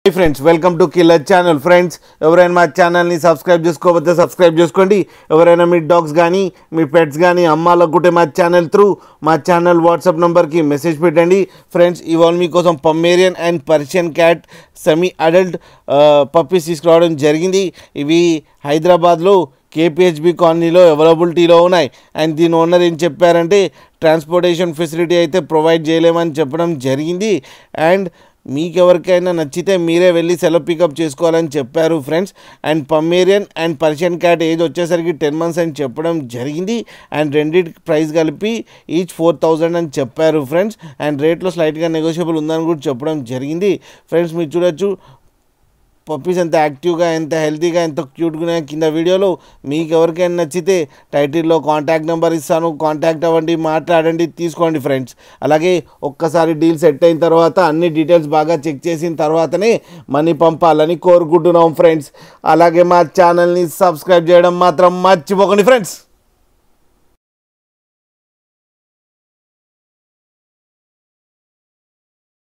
Hey friends, welcome to Killer Channel. Friends, ఎవరైనా మా ఛానల్ని సబ్స్క్రైబ్ చేసుకోకపోతే సబ్స్క్రైబ్ చేసుకోండి. ఎవరైనా మీ డాగ్స్ కానీ మీ పెట్స్ కానీ అమ్మాలనుకుంటే మా ఛానల్ త్రూ మా ఛానల్ వాట్సాప్ నెంబర్కి మెసేజ్ పెట్టండి. ఫ్రెండ్స్, ఇవాళ మీకోసం Pomeranian and Persian cat semi adult puppies తీసుకురావడం జరిగింది. ఇవి హైదరాబాద్లో కేపీహెచ్బి కాలనీలో అవైలబిలిటీలో ఉన్నాయి. అండ్ దీని ఓనర్ ఏం చెప్పారంటే ట్రాన్స్పోర్టేషన్ ఫెసిలిటీ అయితే ప్రొవైడ్ చేయలేమని చెప్పడం జరిగింది. అండ్ మీకు ఎవరికైనా నచ్చితే మీరే వెళ్ళి సెలవు పికప్ చేసుకోవాలని చెప్పారు friends. And Pomeranian and Persian cat age వచ్చేసరికి 10 months అని చెప్పడం జరిగింది. అండ్ రెండింటి ప్రైస్ కలిపి ఈచ్ 4,000 అని చెప్పారు ఫ్రెండ్స్. అండ్ రేట్లో స్లైట్గా నెగోషియబుల్ ఉందని కూడా చెప్పడం జరిగింది. ఫ్రెండ్స్, మీరు చూడొచ్చు పప్పీస్ ఎంత యాక్టివ్గా, ఎంత హెల్తీగా, ఎంత క్యూట్గా ఉన్నాయి. కింద వీడియోలో మీకు ఎవరికైనా నచ్చితే టైటిల్లో కాంటాక్ట్ నెంబర్ ఇస్తాను, కాంటాక్ట్ అవ్వండి, మాట్లాడండి, తీసుకోండి ఫ్రెండ్స్. అలాగే ఒక్కసారి డీల్ సెట్ అయిన తర్వాత అన్ని డీటెయిల్స్ బాగా చెక్ చేసిన తర్వాతనే మనీ పంపాలని కోరుకుంటున్నాం ఫ్రెండ్స్. అలాగే మా ఛానల్ని సబ్స్క్రైబ్ చేయడం మాత్రం మర్చిపోకండి ఫ్రెండ్స్.